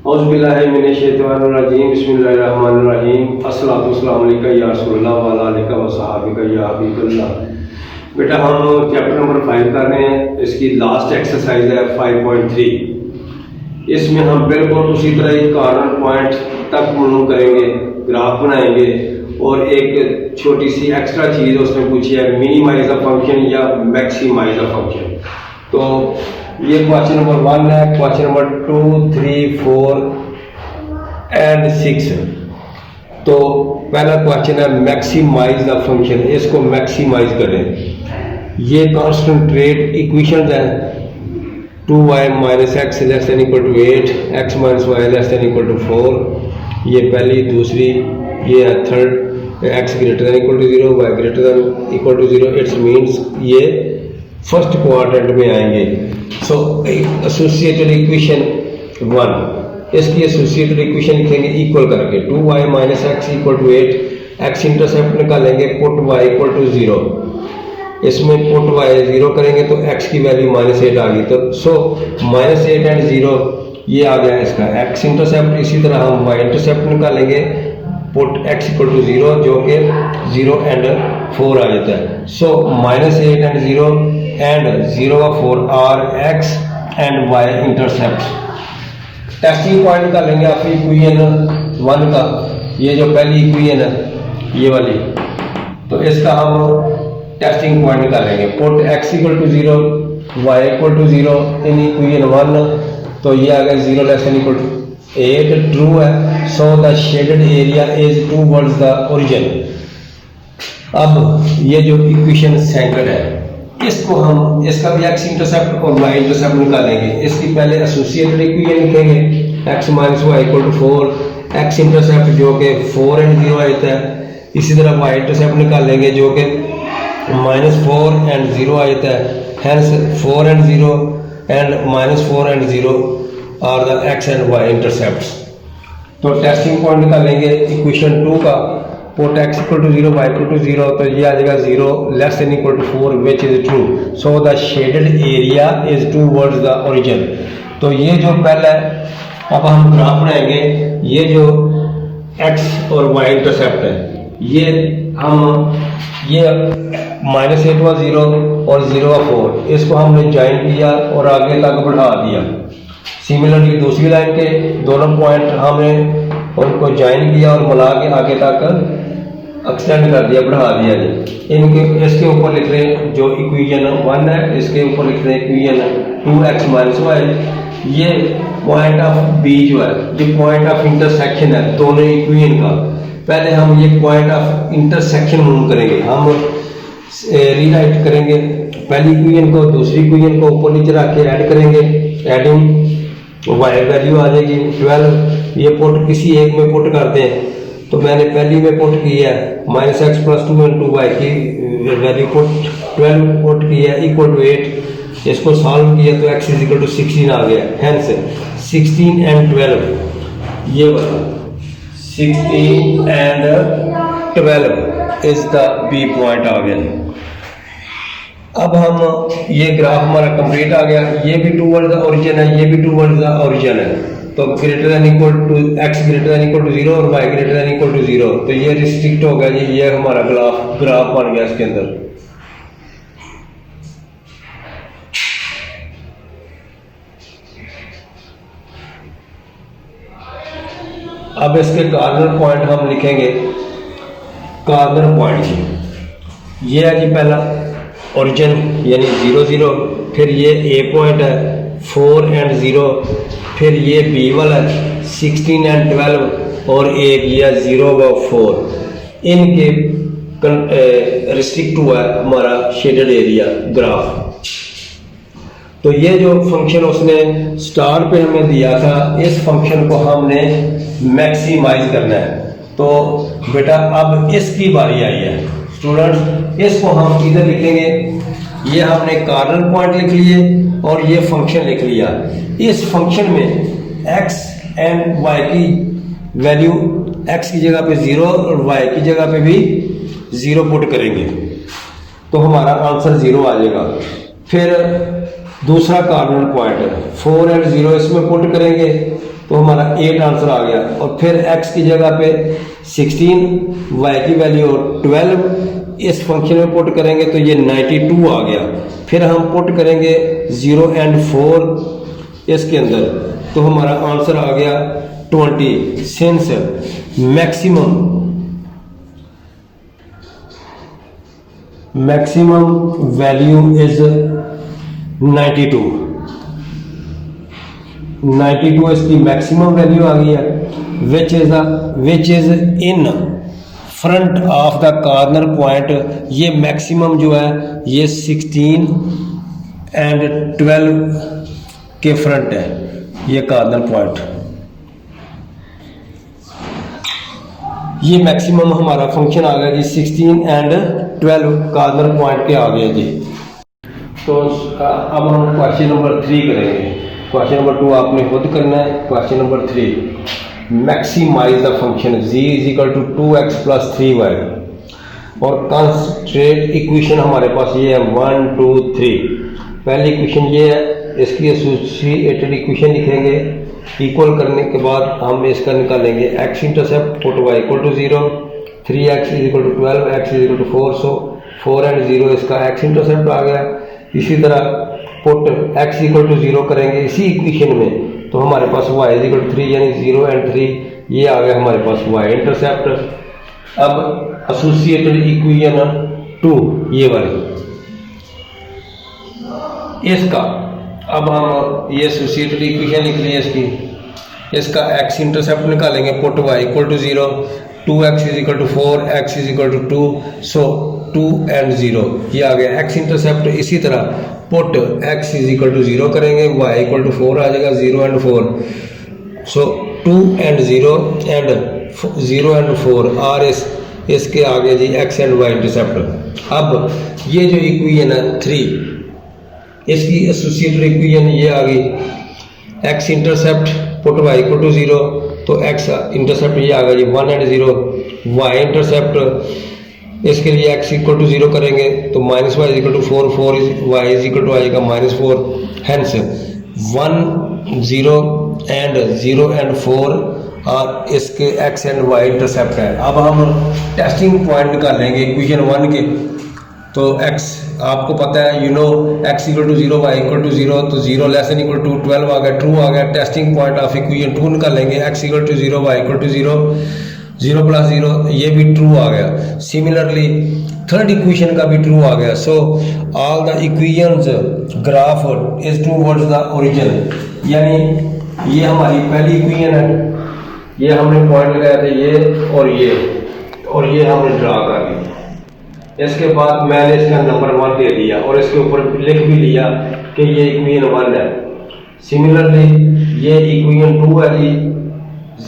औज़ुबिल्लाहिमिनश्शैतानिर्रजीम बिस्मिल्लाहिर्रहमानिर्रहीम अस्सलातु वस्सलामु अलैका या रसूलल्लाह व अला आलिका व सहाबिका या हबीबल्लाह। बेटा हम चैप्टर नंबर 5 कर रहे हैं। इसकी लास्ट एक्सरसाइज है 5.3। इसमें हम बिल्कुल उसी तरह ही कॉर्नर पॉइंट तक मूव करेंगे, ग्राफ बनाएंगे और एक छोटी सी एक्स्ट्रा चीज़ उसने पूछी है, मिनिमाइज द फंक्शन या मैक्सिमाइज द फंक्शन। तो ये क्वेश्चन नंबर 1 है, क्वेश्चन नंबर 2, 3, 4 एंड 6। तो पहला क्वेश्चन है मैक्सिमाइज द फंक्शन, इसको मैक्सिमाइज करें। ये कॉन्स्टेंट इक्वेशन है 2y minus x less than equal to 8, x minus y less than equal to 4। ये पहली, दूसरी ये है third, x greater than equal to 0, y greater than equal to 0। Its means ये फर्स्ट क्वाड्रेंट में आएंगे। सो associated equation 1, इसकी associated equation लिखेंगे इक्वल करके 2y minus x equal to 8, x intercept निकालेंगे, पुट y इक्वल टू 0। इसमें put y 0 करेंगे तो x की वैल्यू -8 आ गई। तो सो -8 एंड 0 ये आ गया इसका x इंटरसेप्ट। इसी तरह हम y इंटरसेप्ट निकालेंगे, पुट x इक्वल टू 0 जो कि 0 एंड 4 आ जाता है। सो -8 एंड 0 एंड 0 व 4 are x and y intercept. Testing point निकालेंगे आप इक्वेशन 1 का, ये जो पहली इक्वेशन है ये वाली, तो इसका हम टेस्टिंग पॉइंट निकालेंगे। Put x equal to 0, y equal to 0 in equation 1, तो ये आ गया 0 less than equal to 8 true है। So the shaded area is towards the origin. अब ये जो इक्वेशन सेकंड है, इसको हम इसका भी x इंटरसेप्ट और y इंटरसेप्ट निकालेंगे। इसकी पहले एसोसिएटेड इक्वेशन लिखेंगे, x minus y equal to 4, x intercept जो कि 4 एंड 0 आता है। इसी तरह y इंटरसेप्ट निकालेंगे जो कि -4 एंड 0 आता है। Hence 4 and 0 and -4 and 0 are the x and y intercepts. तो टेस्टिंग पॉइंट निकालेंगे इक्वेशन 2 का, put x equal to 0, y equal to 0, तो ये आ जाएगा 0 less than equal to 4 which is true. So the shaded area is towards the origin. तो ये जो पहला है, अब हम ग्राफ बनाएंगे। ये जो x और y इंटरसेप्ट है, ये हम ये -8 व 0 और 0 व 4, इसको हमने ज्वाइन किया और आगे तक बढ़ा दिया। सिमिलरली दूसरी लाइन के दोनों पॉइंट हमने उनको ज्वाइन किया और मिला के आगे तक एक्सटेंड कर दिया, बढ़ा दिया जी। इनके इसके ऊपर लिख रहे हैं जो इक्वेशन 1 है, इसके ऊपर लिख रहे हैं इक्वेशन 2x माइनस वाई। ये पॉइंट ऑफ बी जो है, ये पॉइंट ऑफ इंटरसेक्शन है दोनों इक्वेशन का। पहले हम ये पॉइंट ऑफ इंटरसेक्शन मूव करेंगे, हम रीराइट करेंगे पहली इक्वेशन को दूसरी इक्वेशन को ऊपर नीचे रख के ऐड करेंगे। एडिंग y वैल्यू आ जाएगी 12। ये पुट किसी एक में पुट करते हैं, तो मैंने पहली में पुट की है -x + 2 × 2y की वैल्यू पुट 12 पुट की है इक्वल टू 8। इसको सॉल्व किया तो x = 16 आ गया। हेंस 16 एंड 12, ये वाला 16 and 12 is the B point आ गया। अब हम ये ग्राफ हमारा कंप्लीट आ गया। ये भी टूवर्ड्स द ओरिजिन है, ये भी टूवर्ड्स द ओरिजिन है। तो greater than equal to x greater than equal to 0 और y greater than equal to 0, तो ये रिस्ट्रिक्ट हो गया जी। ये हमारा ग्राफ बन गया इसके अंदर। अब इसके कॉर्नर पॉइंट हम लिखेंगे। कॉर्नर पॉइंट ये है जी पहला ओरिजिन यानी 0 0, फिर ये ए पॉइंट है 4 एंड 0, फिर ये बी वाला 16 एंड 12 और एक ये 0 व 4। इनके रिस्ट्रिक्ट हुआ है हमारा शेडेड एरिया ग्राफ। तो ये जो फंक्शन उसने स्टार पे हमें दिया था, इस फंक्शन को हमने मैक्सिमाइज करना है। तो बेटा अब इसकी बारी आई है स्टूडेंट्स। इसको हम इधर लिखेंगे, ये हमने कॉर्नर पॉइंट लिख लिए और ये फंक्शन लिख लिया। इस फंक्शन में x एंड y की वैल्यू x की जगह पे 0 और y की जगह पे भी 0 पुट करेंगे तो हमारा आंसर 0 आ जाएगा। फिर दूसरा कॉर्नर पॉइंट है 4 एंड 0, इसमें पुट करेंगे तो हमारा 8 आंसर आ गया। और फिर x की जगह पे 16, y की वैल्यू 12 इस फंक्शन में पुट करेंगे तो ये 92 आ गया। फिर हम पुट करेंगे 0 and 4 इसके अंदर, तो हमारा आंसर आ गया 20। सिंस मैक्सिमम वैल्यू इज 92 इसकी मैक्सिमम वैल्यू आ गई है, which is in front of the corner point. ये मैक्सिमम जो है ये 16 and 12 के फ्रंट है, ये कॉर्नर पॉइंट। ये मैक्सिमम हमारा फंक्शन आ गया जी 16 and 12 कॉर्नर पॉइंट के आ गया जी। तो अब हम क्वेश्चन नंबर 3 करेंगे। क्वेश्चन नंबर 2 आपने खुद करना है। Question number 3, maximize the function z is 2x + 3y और कंस्ट्रेंट इक्वेशन हमारे पास ये है 1 2 3। पहली इक्वेशन ये है, इसकी एसोसिएटेड इक्वेशन लिखेंगे। इक्वल करने के बाद हम इसका निकालेंगे x intercept put y = 0, 3x = 12, x = 4, so 4 and 0 इसका x इंटरसेप्ट आ गया। इसी तरह पुट x = 0 करेंगे इसी इक्वेशन में, तो हमारे पास y = 3 यानी 0 and 3 ये आ गया हमारे पास y इंटरसेप्ट। अब एसोसिएटेड इक्वेशन 2 ये वाली इसका, अब हम ये एसोसिएटेड इक्वेशन लिख लिए इसका x इंटरसेप्ट निकालेंगे put y = 0, 2x = 4, x = 2, so 2 and 0 ये आ गया x इंटरसेप्ट। इसी तरह पुट x = 0 करेंगे, y = 4 आ जाएगा, 0 and 4, so 2 and 0 and 0 and 4 और इसके आगे जी x and y इंटरसेप्ट। अब ये जो इक्वेशन है 3 इसकी एसोसिएटेड इक्वेशन ये आ गई, x इंटरसेप्ट पुट y = 0, तो x इंटरसेप्ट ये आ गया जी 1 and 0, y इंटरसेप्ट इसके लिए x = 0 करेंगे तो -y = 4, 4 y = आएगा -4, हेंस 1 0 and 0 and 4 और इसके x and y इंटरसेप्ट है। अब हम टेस्टिंग पॉइंट निकालेंगे इक्वेशन 1 के, तो x आपको पता है x = 0, y = 0, तो 0 <= 12 आ गया, ट्रू आ गया। टेस्टिंग पॉइंट ऑफ इक्वेशन 2 निकालेंगे, x = 0, y = 0, 0 + 0 ये भी ट्रू आ गया। सिमिलरली थर्ड इक्वेशन का भी ट्रू आ गया। So all the equations graph is towards the origin, यानी ये हमारी पहली इक्वेशन है, ये हमने पॉइंट लगाया था ये और ये हमने ड्रा कर लिया। इसके बाद मैंने इसका नंबर 1 दे दिया और इसके ऊपर लिख भी लिया कि ये इक्वेशन 1 है। सिमिलरली ये इक्वेशन 2 है जी,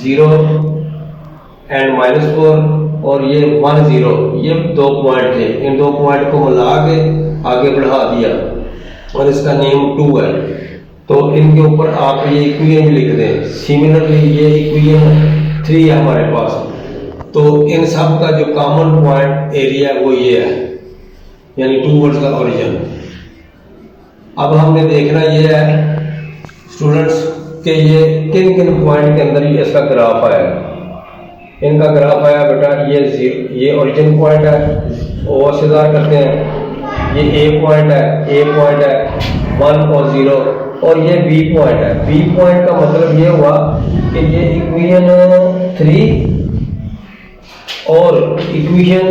0 and -4 और ये 1 0, ये 2 पॉइंट थे, इन 2 पॉइंट को मिला के आगे बढ़ा दिया और इसका नेम 2 है, तो इनके ऊपर आप ये इक्वेशन भी लिख दें। सिमिलरली ये इक्वेशन 3 है हमारे पास, तो इन सब का जो कॉमन पॉइंट एरिया वो ये है, यानी टूवर्ड्स द ओरिजिन। अब हमने देखना ये है स्टूडेंट्स कि ये किन किन पॉइंट के अंदर इसका ग्राफ आया। इनका ग्राफ आया बेटा ये ओरिजिन पॉइंट है, और सीधा करते हैं, ये ए पॉइंट है 1 और 0, और ये बी पॉइंट है। बी पॉइंट का मतलब ये हुआ कि ये इक्वेशन 3 और इक्वेशन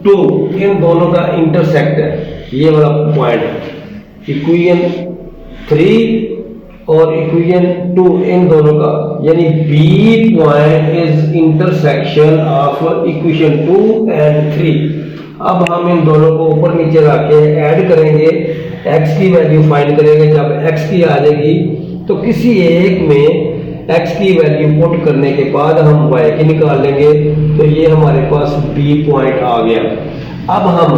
2 इन दोनों का इंटरसेक्ट है, ये वाला पॉइंट इक्वेशन 3 और इक्वेशन 2 इन दोनों का, यानी B point is intersection of equation 2 and 3। अब हम इन दोनों को ऊपर नीचे रखे ऐड करेंगे, x की वैल्यू फाइंड करेंगे। जब x की आ जाएगी तो किसी एक में x की वैल्यू पुट करने के बाद हम y की निकाल लेंगे, तो ये हमारे पास b पॉइंट आ गया। अब हम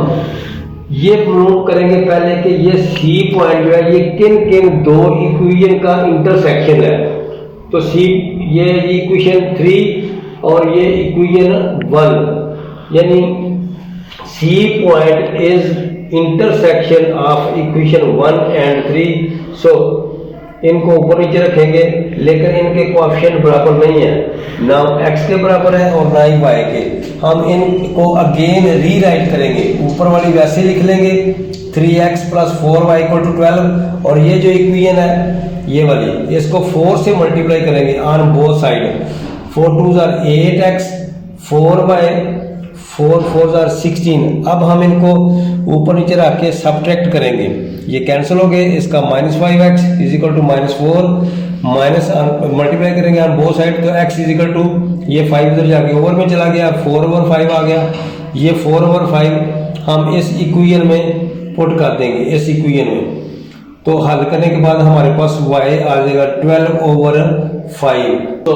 ये प्रूव करेंगे पहले कि ये c पॉइंट जो है ये किन किन 2 इक्वेशन का इंटरसेक्शन है। तो c ये इक्वेशन 3 और ये इक्वेशन 1, यानी c point is intersection of equation 1 and 3। सो इनको ऊपर नीचे रखेंगे, लेकिन इनके कोएफिशिएंट बराबर नहीं है, ना x के बराबर है और ना ही y के। हम इनको अगेन रीराइट करेंगे, ऊपर वाली वैसे लिख लेंगे 3x + 4y = 12, और ये जो इक्वेशन है ये वाली, इसको 4 से मल्टीप्लाई करेंगे on both side. 4 2 = 8x, 4y, 4 4 = 16। अब हम इनको ऊपर नीचे रख के सब्ट्रैक्ट करेंगे, ये कैंसिल हो गए। इसका -5x = -4, माइनस मल्टीप्लाई करेंगे ऑन बोथ साइड, तो x = ये 5 इधर जाके ओवर में चला गया, 4/5 आ गया। ये 4/5 हम इस इक्वेशन में पुट कर देंगे, इस इक्वेशन में। तो हल करने के बाद हमारे पास y आ जाएगा 12/5। तो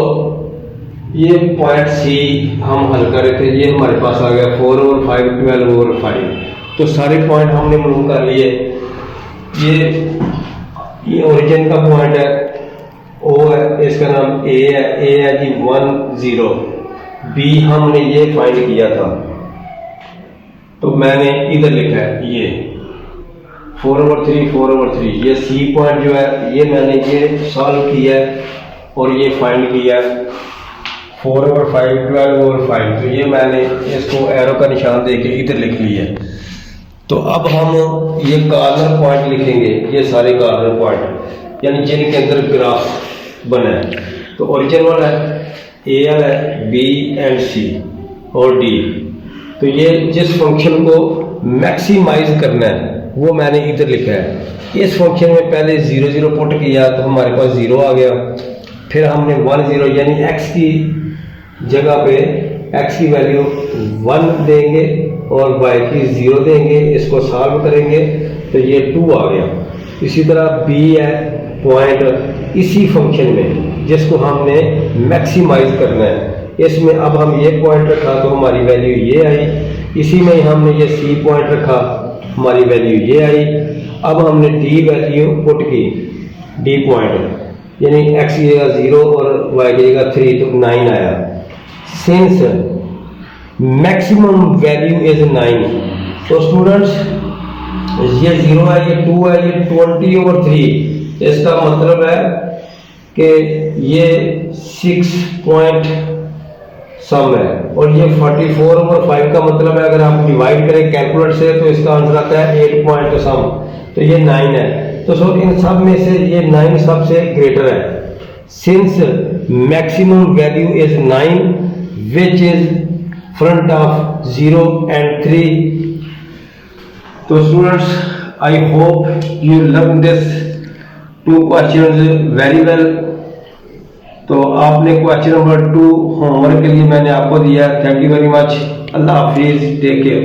ये पॉइंट सी हम हल कर रहे थे, ये हमारे पास आ गया 4/5, 12/5। तो सारे पॉइंट हमने मालूम कर लिए। ये ओरिजिन का पॉइंट है, ओ है, इसका नाम ए है जी 1 0। बी हमने ये फाइंड किया था, तो मैंने इधर लिखा है ये 4/3, 4/3। ये सी पॉइंट जो है ये मैंने ये सॉल्व किया है और ये फाइंड किया 4/5, 12/5। तो ये मैंने इसको एरो का निशान देके इधर लिख लिया है। तो अब हम ये कॉर्नर पॉइंट लिखेंगे, ये सारे कॉर्नर पॉइंट यानी जिनके अंदर ग्राफ बना है। तो ओरिजिनल है, ए है, बी एंड सी और डी। तो ये जिस फंक्शन को मैक्सिमाइज करना है वो मैंने इधर लिखा है। इस फंक्शन में पहले 0 0 पुट किया तो हमारे पास 0 आ गया, फिर हमने 1 0 यानी x की जगह पे x की वैल्यू 1 देंगे और y की 0 देंगे, इसको सॉल्व करेंगे तो ये 2 आ गया। इसी तरह b है पॉइंट इसी फंक्शन में जिसको हमने मैक्सिमाइज करना है, इसमें अब हम ये पॉइंट रखा तो हमारी वैल्यू ये आई। इसी में हमने ये सी पॉइंट रखा, हमारी वैल्यू ये आई। अब हमने डी वैल्यू पुट की, डी पॉइंट यानी x की जगह 0 और y की जगह 3, तो 9 आया। सिंस मैक्सिमम वैल्यू इज 9, तो स्टूडेंट्स ये 0 है, ये 2 है, ये 20/3। इसका मतलब है कि ये 6 पॉइंट सम है, और ये 44/5 का मतलब है अगर आप डिवाइड करें कैलकुलेटर से तो इसका आंसर आता है 8 पॉइंट सम, तो ये 9 है। तो सो इन सब में से ये 9 सबसे ग्रेटर है। Since maximum value is 9 which is front of 0 and 3। तो students I hope you learn this 2 questions very well. तो आपने क्वेश्चन नंबर 2 होमवर्क के लिए मैंने आपको दिया। Thank you very much. अल्लाह हाफिज, टेक केयर।